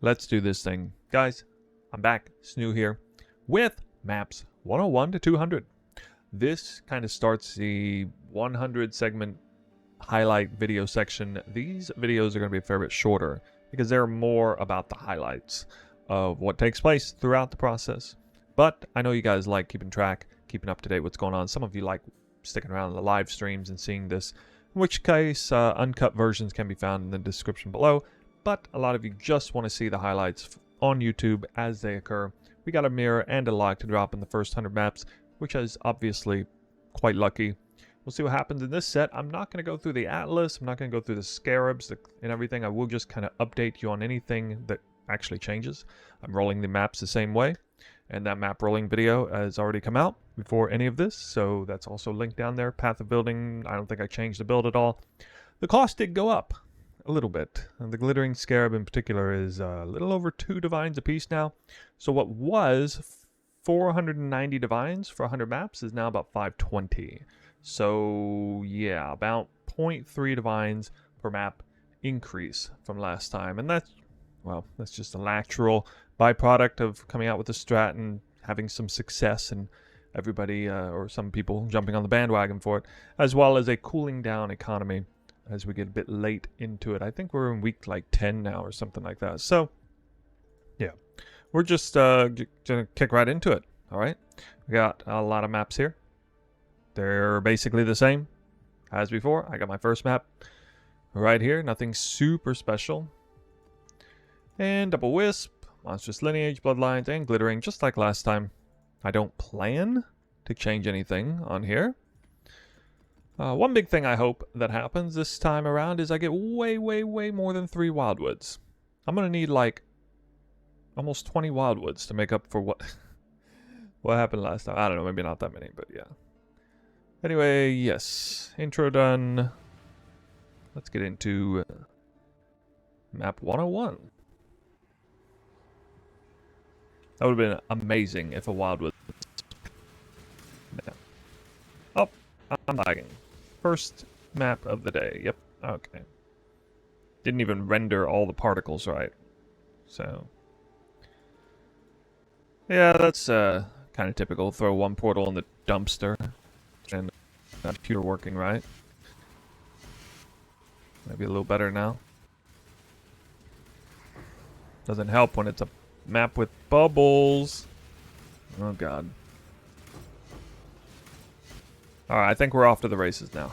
Let's do this thing. Guys, I'm back, Snoo here, with maps 101 to 200. This kind of starts the 100 segment highlight video section. These videos are going to be a fair bit shorter because they're more about the highlights of what takes place throughout the process. But I know you guys like keeping track, keeping up to date what's going on. Some of you like sticking around in the live streams and seeing this, in which case uncut versions can be found in the description below. But a lot of you just want to see the highlights on YouTube as they occur. We got a mirror and a log to drop in the first 100 maps, which is obviously quite lucky. We'll see what happens in this set. I'm not going to go through the Atlas. I'm not going to go through the Scarabs and everything. I will just kind of update you on anything that actually changes. I'm rolling the maps the same way. And that map rolling video has already come out before any of this. So that's also linked down there. Path of building. I don't think I changed the build at all. The cost did go up a little bit. And the glittering scarab in particular is a little over 2 divines a piece now. So what was 490 divines for 100 maps is now about 520. So yeah, about 0.3 divines per map increase from last time. And that's, well, that's just a natural byproduct of coming out with the strat and having some success and everybody or some people jumping on the bandwagon for it, as well as a cooling down economy as we get a bit late into it. I think we're in week like 10 now or something like that. So yeah, we're just gonna kick right into it. All right, we got a lot of maps here. They're basically the same as before. I got my first map right here, nothing super special. And double wisp, monstrous lineage, bloodlines, and glittering, just like last time. I don't plan to change anything on here. One big thing I hope that happens this time around is I get way more than 3 Wildwoods. I'm going to need like almost 20 Wildwoods to make up for what happened last time. I don't know, maybe not that many, but yeah. Anyway, yes, intro done. Let's get into map 101. That would have been amazing if a Wildwood. Yeah. Oh, I'm lagging. First map of the day. Yep. Okay. Didn't even render all the particles right. So. Yeah, that's kind of typical. Throw one portal in the dumpster. And computer working right. Maybe a little better now. Doesn't help when it's a map with bubbles. Oh god. Alright, I think we're off to the races now.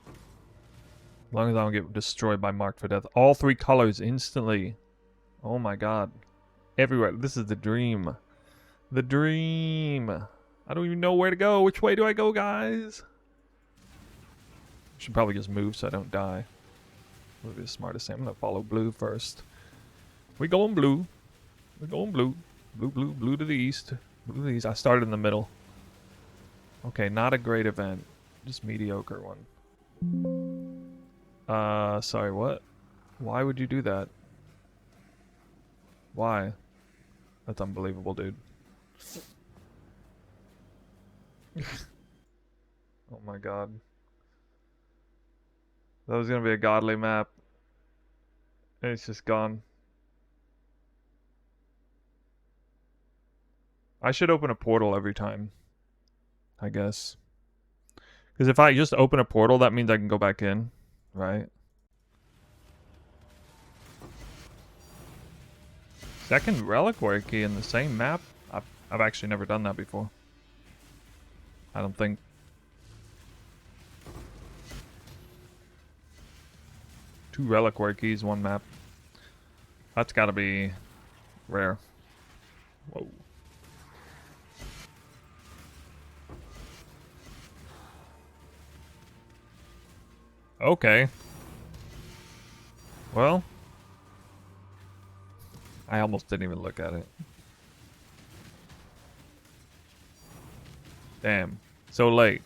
As long as I don't get destroyed by Marked for Death. All 3 colors instantly. Oh my god. Everywhere. This is the dream. The dream. I don't even know where to go. Which way do I go, guys? I should probably just move so I don't die. That would be the smartest thing. I'm going to follow blue first. We going blue. We're going blue. Blue to the east. Blue to the east. I started in the middle. Okay, not a great event. Just mediocre one. Sorry, what? Why would you do that? Why? That's unbelievable, dude. Oh my god. That was gonna be a godly map. And it's just gone. I should open a portal every time, I guess. Because if I just open a portal, that means I can go back in, right? Second reliquary key in the same map? I've actually never done that before. I don't think. Two reliquary keys, one map. That's gotta be rare. Whoa. Okay. Well. I almost didn't even look at it. Damn. So late.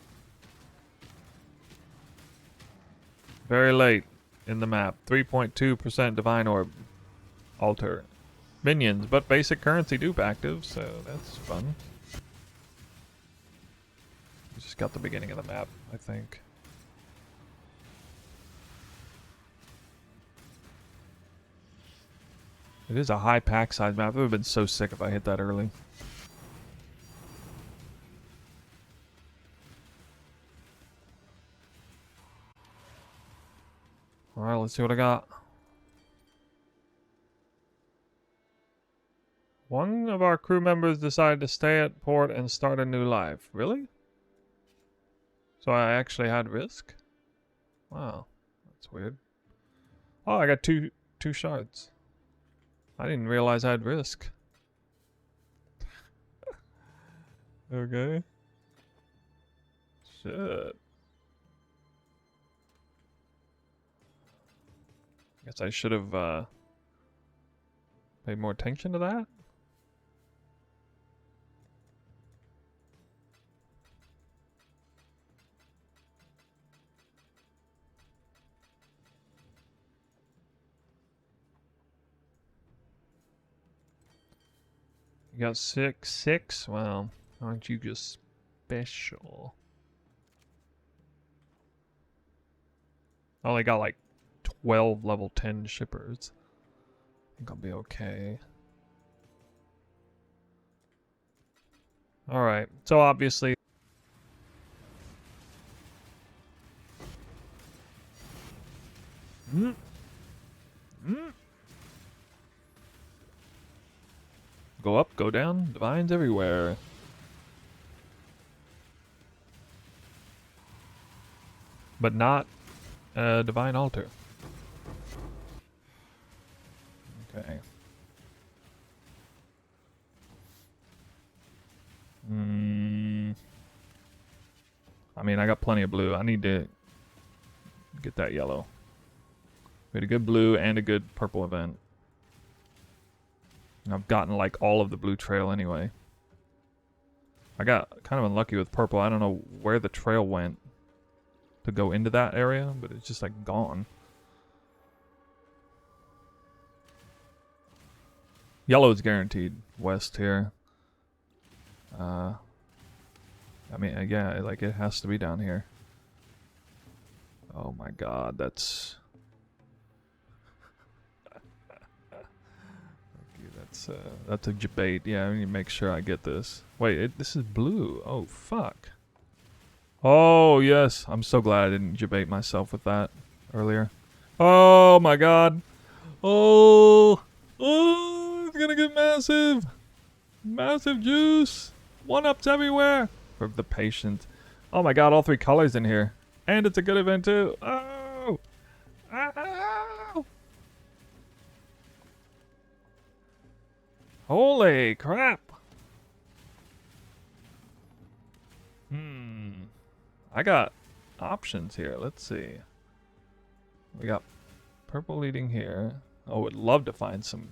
Very late in the map. 3.2% Divine Orb. Altar. Minions, but basic currency dupe active, so that's fun. We just got the beginning of the map, I think. It is a high pack size map. It would have been so sick if I hit that early. Alright, let's see what I got. One of our crew members decided to stay at port and start a new life. Really? So I actually had risk? Wow, that's weird. Oh, I got two shards. I didn't realize I had risk. Okay. Shit. Guess I should have paid more attention to that. You got six? Well, aren't you just special? I only got like 12 level 10 shippers. I think I'll be okay. Alright, so obviously... Go up, go down, divines everywhere. But not a divine altar. Okay. I mean, I got plenty of blue. I need to get that yellow. We had a good blue and a good purple event. And I've gotten like all of the blue trail anyway. I got kind of unlucky with purple. I don't know where the trail went to go into that area, but it's just like gone. Yellow is guaranteed west here. I mean, yeah, like it has to be down here. Oh my god, that's... okay, that's a debate. Yeah, I need to make sure I get this. Wait, this is blue. Oh, fuck. Oh, yes. I'm so glad I didn't debate myself with that earlier. Oh my god. Oh, it's gonna get massive. Massive juice. One-ups everywhere. For the patient. Oh my god, all three colors in here. And it's a good event too. Oh! Ow! Holy crap! I got options here. Let's see. We got purple leading here. Oh, would love to find some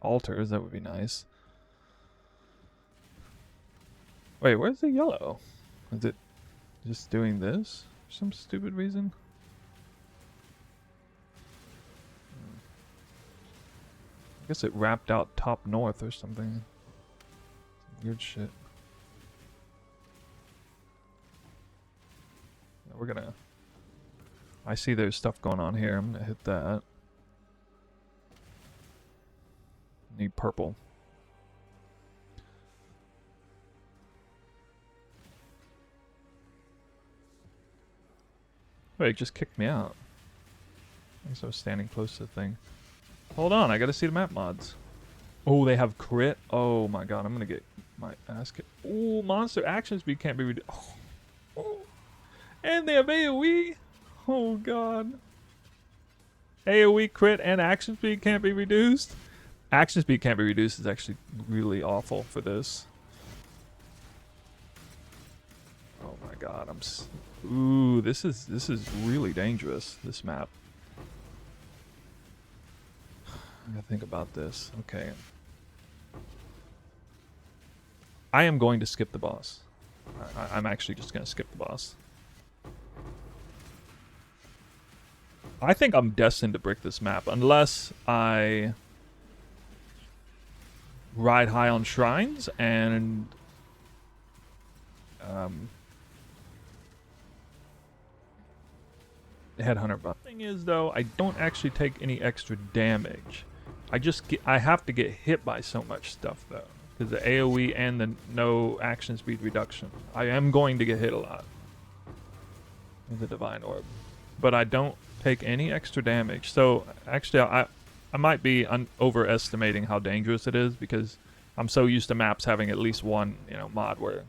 altars. That would be nice. Wait, where's the yellow? Is it just doing this for some stupid reason? I guess it wrapped out top north or something. Weird shit. We're gonna... I see there's stuff going on here. I'm gonna hit that. Need purple. Wait, it just kicked me out. I guess I was standing close to the thing. Hold on, I gotta see the map mods. Oh, they have crit. Oh my god, I'm gonna get my ass kicked. Oh, monster action speed can't be reduced. Oh. And they have AoE. Oh god. AoE crit and action speed can't be reduced. Action speed can't be reduced is actually really awful for this. Oh my god, ooh, this is really dangerous, this map. I gotta think about this. Okay. I am going to skip the boss. I'm actually just gonna skip the boss. I think I'm destined to brick this map unless I ride high on shrines and headhunter buff. Thing is though, I don't actually take any extra damage I have to get hit by so much stuff though, because the AoE and the no action speed reduction. I am going to get hit a lot with the Divine Orb, but I don't take any extra damage. So actually, I might be overestimating how dangerous it is, because I'm so used to maps having at least one, you know, mod where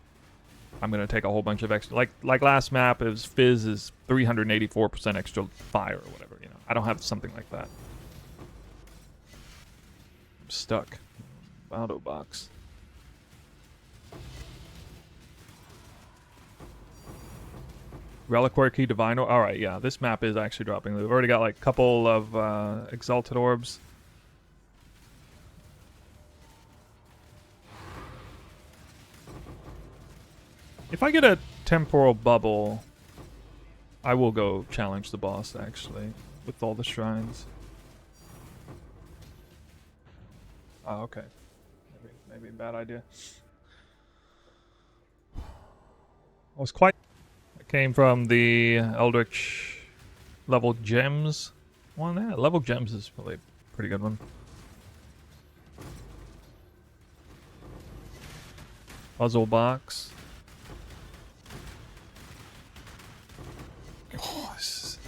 I'm gonna take a whole bunch of extra. Like last map, it was Fizz is 384% extra fire or whatever. You know, I don't have something like that. I'm stuck. Auto box. Reliquary Key, Divine Orb. Alright, yeah, this map is actually dropping. We've already got like a couple of Exalted Orbs. If I get a Temporal Bubble, I will go challenge the boss, actually, with all the shrines. Oh, okay. Maybe a bad idea. I was quite... It came from the Eldritch level gems one. Yeah, level gems is probably a pretty good one. Puzzle box. Oh,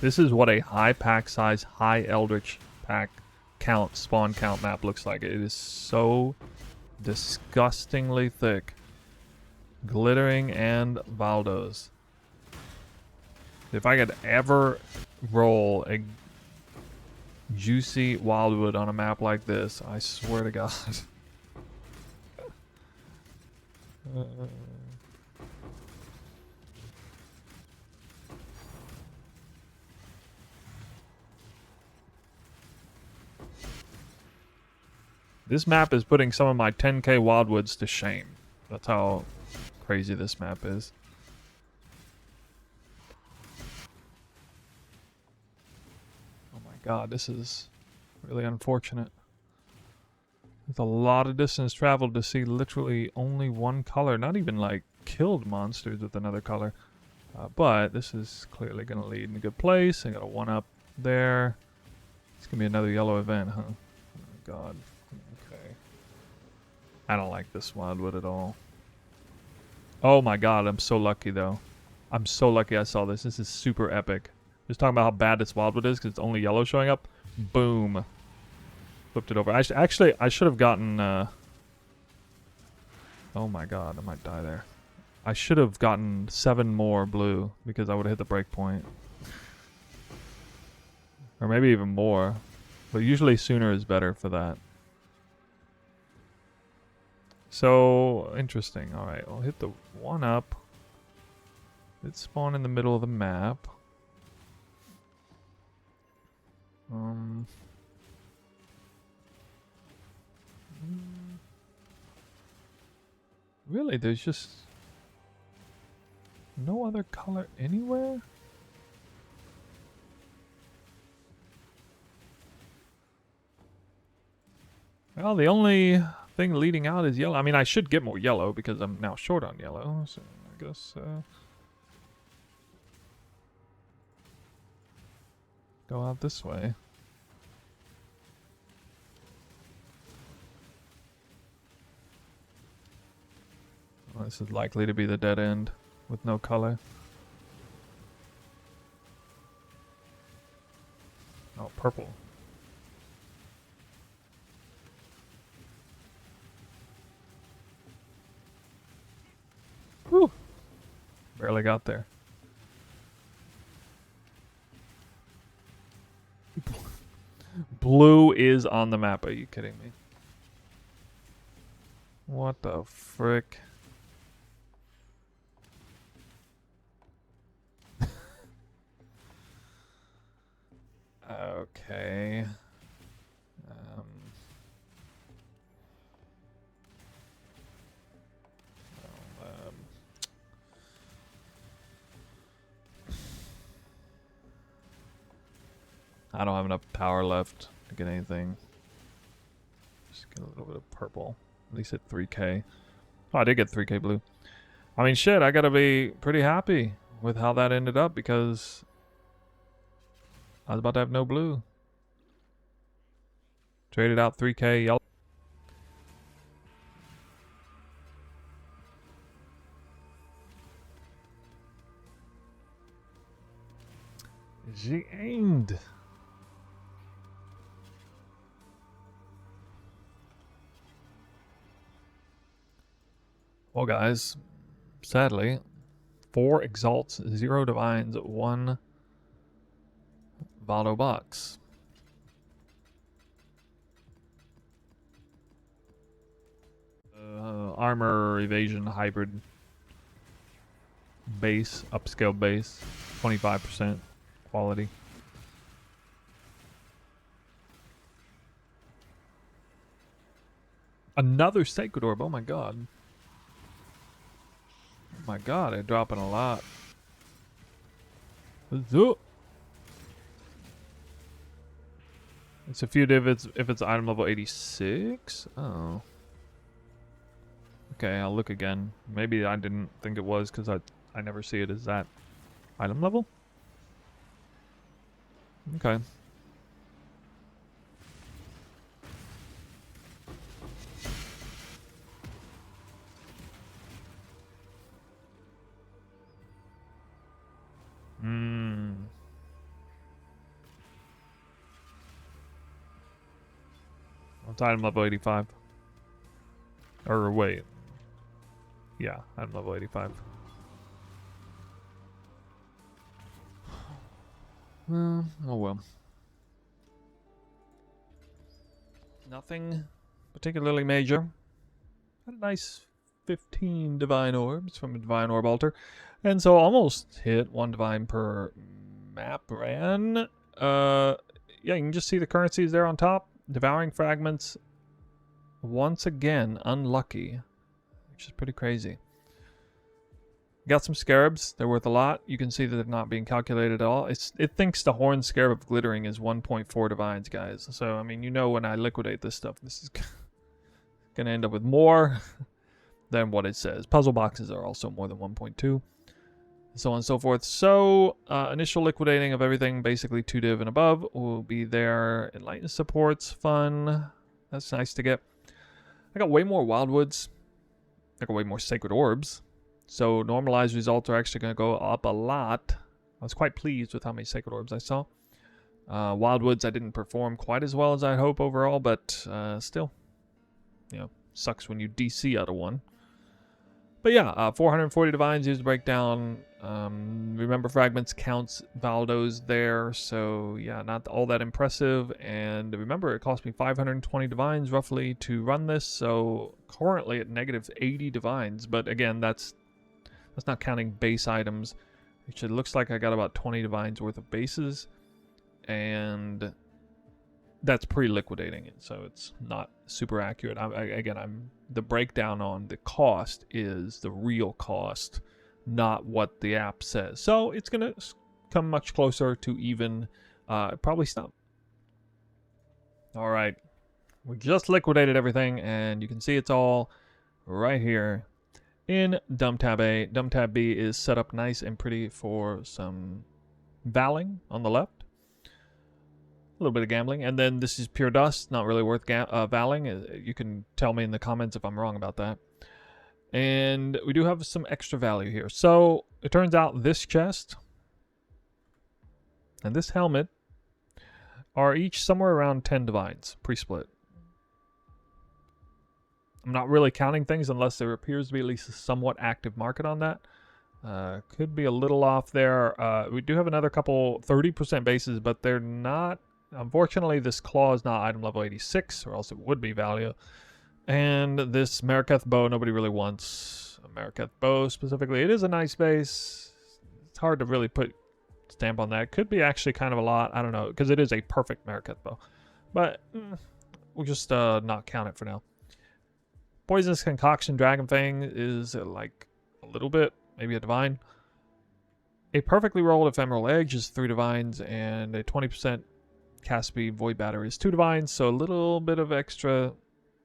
this is what a high pack size, high Eldritch pack count, spawn count map looks like. It is so disgustingly thick. Glittering and Valdos. If I could ever roll a juicy Wildwood on a map like this, I swear to God. This map is putting some of my 10k Wildwoods to shame. That's how crazy this map is. Oh my God, this is really unfortunate. There's a lot of distance traveled to see literally only one color. Not even like killed monsters with another color. But this is clearly going to lead in a good place. I got a 1-up there. It's going to be another yellow event, huh? Oh my God. Okay. I don't like this Wildwood at all. Oh my God, I'm so lucky though. I'm so lucky I saw this. This is super epic. Just talking about how bad this Wildwood is because it's only yellow showing up. Boom. Flipped it over. I should have gotten... Oh my God, I might die there. I should have gotten 7 more blue because I would have hit the break point. Or maybe even more. But usually sooner is better for that. So, interesting. Alright, I'll hit the 1-up. It spawn in the middle of the map. Really, there's just no other color anywhere? Well, the only thing leading out is yellow. I mean, I should get more yellow because I'm now short on yellow, so I guess go out this way. Well, this is likely to be the dead end with no color. Oh, purple. Whew. Barely got there. Blue is on the map. Are you kidding me? What the frick? Okay. I don't have enough power left to get anything. Just get a little bit of purple. At least at 3k. Oh, I did get 3k blue. I mean, shit, I gotta be pretty happy with how that ended up because I was about to have no blue. Traded out 3K. Yellow. The end. Well, guys, sadly, 4 Exalts, 0 Divines, 1 Vado box. Armor, evasion, hybrid, base, upscale base, 25% quality. Another Sacred Orb, oh my god. Oh my god, they're dropping a lot. It's a few if it's item level 86. Oh. Okay, I'll look again. Maybe I didn't think it was because I never see it as that item level. Okay. It's item level 85. Or wait. Yeah, item level 85. Oh well. Nothing particularly major. Had a nice 15 divine orbs from a divine orb altar. And so almost hit 1 divine per map ran. Yeah, you can just see the currencies there on top. Devouring fragments. Once again, unlucky. Which is pretty crazy. Got some Scarabs. They're worth a lot. You can see that they're not being calculated at all. It thinks the Horn Scarab of Glittering is 1.4 divines, guys. So, I mean, you know when I liquidate this stuff, this is going to end up with more than what it says. Puzzle boxes are also more than 1.2. So on and so forth. So, initial liquidating of everything, basically 2 div and above, will be there. Enlightened supports, fun. That's nice to get. I got way more Wildwoods. I got way more Sacred Orbs. So normalized results are actually going to go up a lot. I was quite pleased with how many Sacred Orbs I saw. Wildwoods I didn't perform quite as well as I hope overall, but still, you know, sucks when you DC out of one. But yeah, 440 divines used to break down. Remember fragments counts Valdos there, so yeah, not all that impressive. And remember, it cost me 520 divines roughly to run this, so currently at negative 80 divines. But again, that's not counting base items. It looks like I got about 20 divines worth of bases, and that's pre-liquidating it, so it's not super accurate. Again, the breakdown on the cost is the real cost, not what the app says. So it's gonna come much closer to even. Probably stop. All right, we just liquidated everything, and you can see it's all right here in Dumb Tab A. Dumb Tab B is set up nice and pretty for some valing on the left. A little bit of gambling, and then this is pure dust, not really worth valing. You can tell me in the comments if I'm wrong about that. And we do have some extra value here. So it turns out this chest and this helmet are each somewhere around 10 divines pre-split. I'm not really counting things unless there appears to be at least a somewhat active market on that. Could be a little off there. We do have another couple 30% bases, but they're not. Unfortunately, this claw is not item level 86, or else it would be value. And this Maraketh bow, nobody really wants a Maraketh bow specifically. It is a nice base. It's hard to really put stamp on that. Could be actually kind of a lot. I don't know, because it is a perfect Maraketh bow. But we'll just not count it for now. Poisonous Concoction Dragon Fang is like a little bit, maybe a divine. A perfectly rolled Ephemeral Edge is 3 divines, and a 20% cast speed Void Battery is 2 divines, so a little bit of extra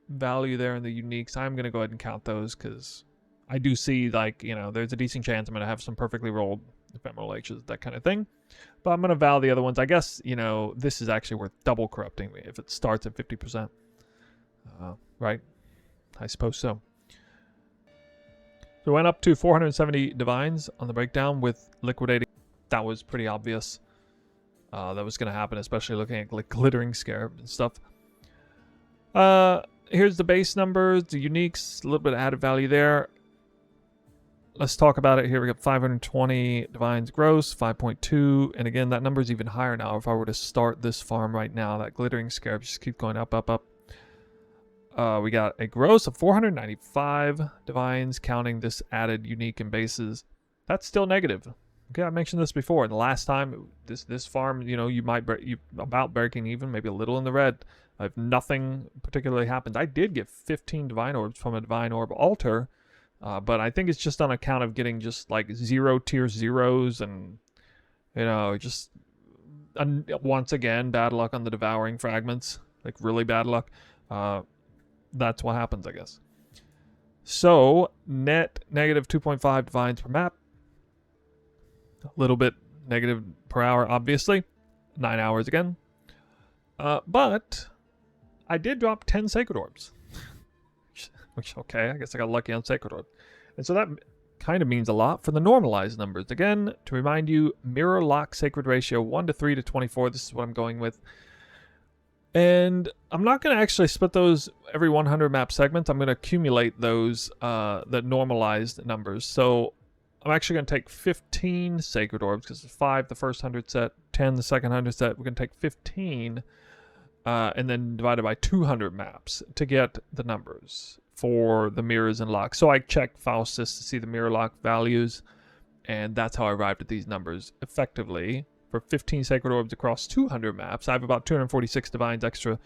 value there in the uniques. I'm going to go ahead and count those because I do see, like, you know, there's a decent chance I'm going to have some perfectly rolled Ephemeral Edges, that kind of thing. But I'm going to vow the other ones. I guess, you know, this is actually worth double corrupting if it starts at 50%. Right? I suppose so. So we went up to 470 divines on the breakdown with liquidating. That was pretty obvious. That was going to happen, especially looking at like glittering scarab and stuff. Here's the base numbers, the uniques, a little bit of added value there. Let's talk about it here. We got 520 divines gross, 5.2, and again, that number is even higher now. If I were to start this farm right now, that glittering scarab just keep going up, up, up. We got a gross of 495 divines, counting this added unique and bases. That's still negative. Okay, I mentioned this before. The last time this farm, you know, you about breaking even, maybe a little in the red. If nothing particularly happens, I did get 15 divine orbs from a divine orb altar, but I think it's just on account of getting just like 0 tier zeros and, you know, just once again bad luck on the devouring fragments, like really bad luck. That's what happens, I guess. So net negative 2.5 divines per map. A little bit negative per hour, obviously. 9 hours again. But I did drop 10 Sacred Orbs. Which, okay, I guess I got lucky on Sacred Orb. And so that kind of means a lot for the normalized numbers. Again, to remind you, mirror lock sacred ratio 1 to 3 to 24. This is what I'm going with. And I'm not going to actually split those every 100 map segments. I'm going to accumulate those, the normalized numbers. So I'm actually going to take 15 Sacred Orbs, because it's 5 the first 100 set, 10 the second 100 set. We're going to take 15 and then divide it by 200 maps to get the numbers for the mirrors and locks. So I checked Faustus to see the mirror lock values, and that's how I arrived at these numbers. Effectively, for 15 Sacred Orbs across 200 maps, I have about 246 divines extra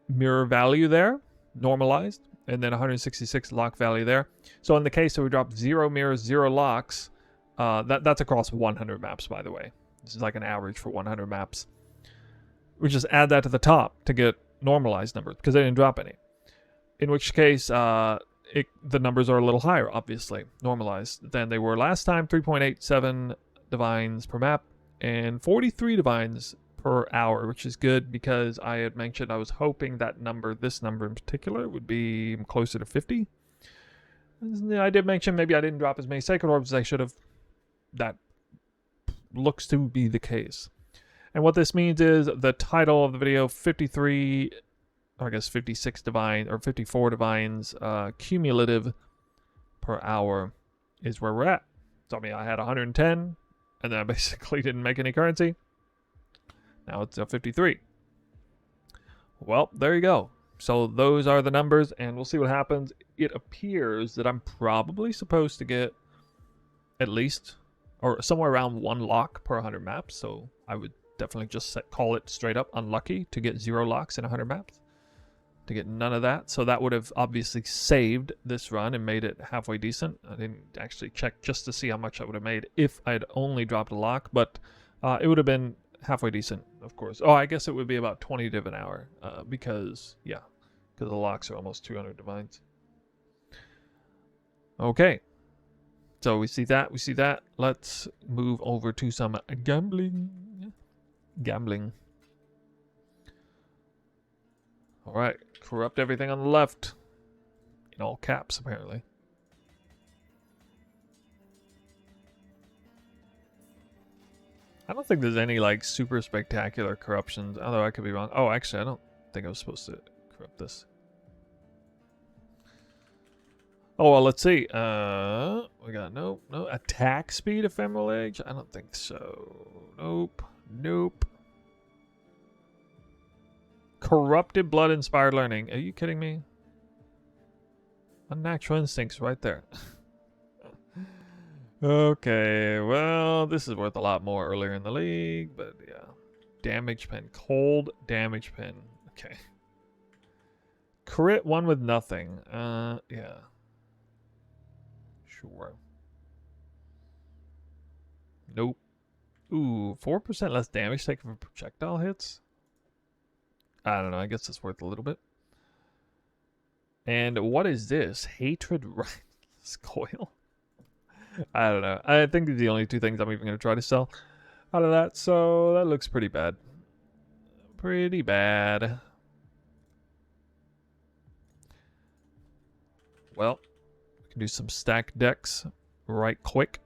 mirror value there, normalized, and then 166 lock value there. So in the case that we drop 0 mirrors, 0 locks, that's across 100 maps, by the way. This is like an average for 100 maps. We just add that to the top to get normalized numbers, because they didn't drop any. In which case, the numbers are a little higher, obviously, normalized, than they were last time. 3.87 divines per map, and 43 divines per hour, which is good, because I had mentioned I was hoping that number, this number in particular, would be closer to 50. I did mention maybe I didn't drop as many Sacred Orbs as I should have. That looks to be the case. And what this means is the title of the video, 53, or I guess 56 divine, or 54 divines cumulative per hour is where we're at. So I mean, I had 110, and then I basically didn't make any currency. Now it's 53. Well, there you go. So those are the numbers, and we'll see what happens. It appears that I'm probably supposed to get at least, or somewhere around 1 lock per 100 maps. So I would definitely just call it straight up unlucky to get 0 locks in 100 maps. To get none of that. So that would have obviously saved this run and made it halfway decent. I didn't actually check just to see how much I would have made if I had only dropped a lock, but it would have been halfway decent, of course. Oh, I guess it would be about 20 div an hour, because the locks are almost 200 divines. Okay. So we see that. Let's move over to some gambling. All right. Corrupt everything on the left. In all caps, apparently. I don't think there's any, like, super spectacular corruptions, although I could be wrong. Oh, actually, I don't think I was supposed to corrupt this. Oh, well, let's see. We got no attack speed, ephemeral age. I don't think so. Nope. Corrupted blood inspired learning. Are you kidding me? Unnatural instincts right there. Okay, well, this is worth a lot more earlier in the league, but yeah. Damage pen. Cold damage pen. Okay. Crit 1 with nothing. Yeah. Sure. Nope. Ooh, 4% less damage taken from projectile hits? I don't know. I guess it's worth a little bit. And what is this? Hatred Coil? I don't know. I think these are the only 2 things I'm even going to try to sell. out of that, so that looks pretty bad. Pretty bad. Well, we can do some stack decks right quick.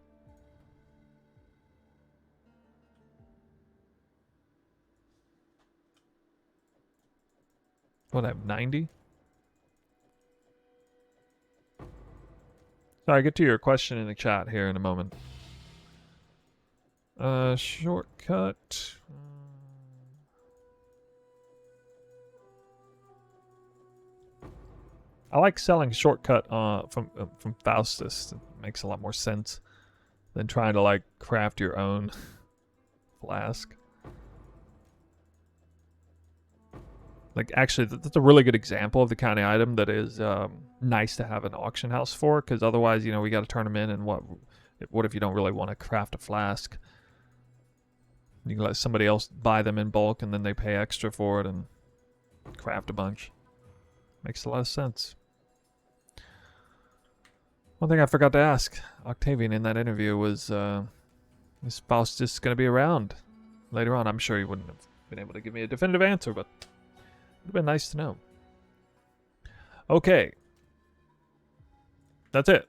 What, I have 90? Sorry, get to your question in the chat here in a moment. Shortcut. I like selling shortcut from Faustus. It makes a lot more sense than trying to like craft your own flask. Like, actually, that's a really good example of the kind of item that is nice to have an auction house for, because otherwise, you know, we got to turn them in, and what if you don't really want to craft a flask? You can let somebody else buy them in bulk, and then they pay extra for it and craft a bunch. Makes a lot of sense. One thing I forgot to ask Octavian in that interview was, is Faustus going to be around later on? I'm sure he wouldn't have been able to give me a definitive answer, but it would have been nice to know. Okay. That's it.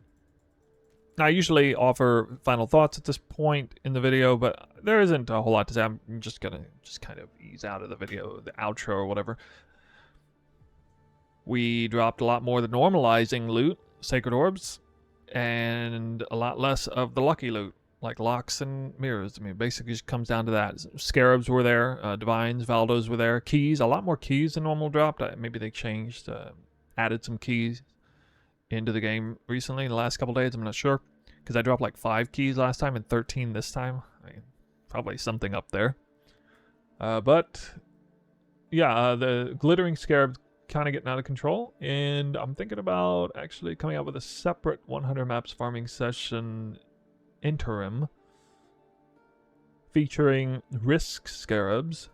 I usually offer final thoughts at this point in the video, but there isn't a whole lot to say. I'm just going to kind of ease out of the video, the outro or whatever. We dropped a lot more of the normalizing loot, Sacred Orbs, and a lot less of the lucky loot, like locks and mirrors. I mean, it basically just comes down to that. Scarabs were there, Divines, Valdos were there, keys, a lot more keys than normal dropped. Maybe they changed, added some keys into the game recently in the last couple days. I'm not sure, because I dropped like 5 keys last time and 13 this time. I mean, probably something up there. But yeah, the glittering Scarabs kind of getting out of control, and I'm thinking about actually coming out with a separate 100 maps farming session interim featuring Risk Scarabs,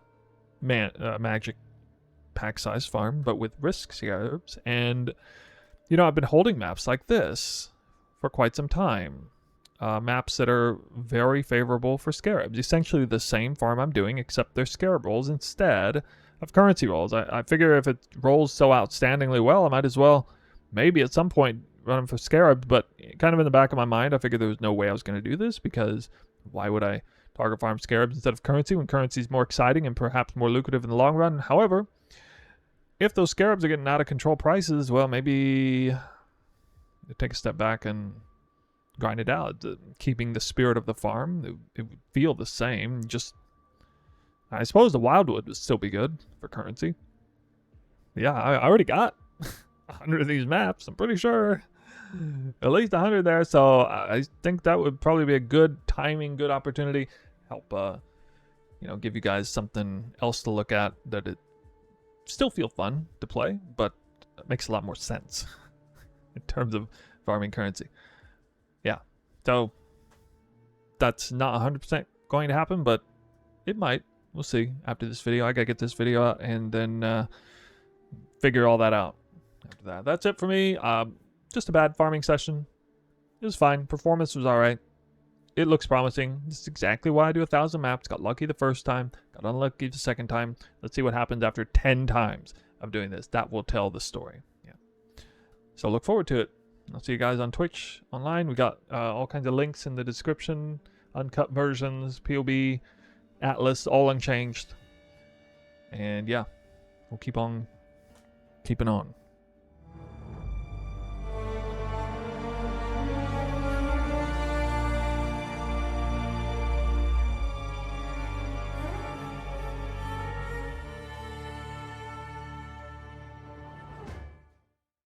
magic pack size farm, but with Risk Scarabs. And you know, I've been holding maps like this for quite some time, maps that are very favorable for Scarabs, essentially the same farm I'm doing, except they're Scarab rolls instead of currency rolls. I figure if it rolls so outstandingly well, I might as well maybe at some point run them for Scarabs. But kind of in the back of my mind, I figured there was no way I was going to do this, because why would I target farm Scarabs instead of currency when currency is more exciting and perhaps more lucrative in the long run? However, if those Scarabs are getting out of control prices, well, maybe take a step back and grind it out, keeping the spirit of the farm. It would feel the same, just I suppose the Wildwood would still be good for currency. Yeah, I already got 100 of these maps. I'm pretty sure at least 100 there. So I think that would probably be a good timing, good opportunity. Help, you know, give you guys something else to look at that it still feel fun to play, but it makes a lot more sense in terms of farming currency. Yeah, so that's not 100% going to happen, but it might. We'll see after this video. I gotta get this video out and then figure all that out after that. That's it for me. Just a bad farming session. It was fine. Performance was alright. It looks promising. This is exactly why I do 1,000 maps. Got lucky the first time. Got unlucky the second time. Let's see what happens after 10 times of doing this. That will tell the story. Yeah. So look forward to it. I'll see you guys on Twitch online. We got all kinds of links in the description. Uncut versions, PoE, Atlas, all unchanged. And yeah, we'll keep on keeping on.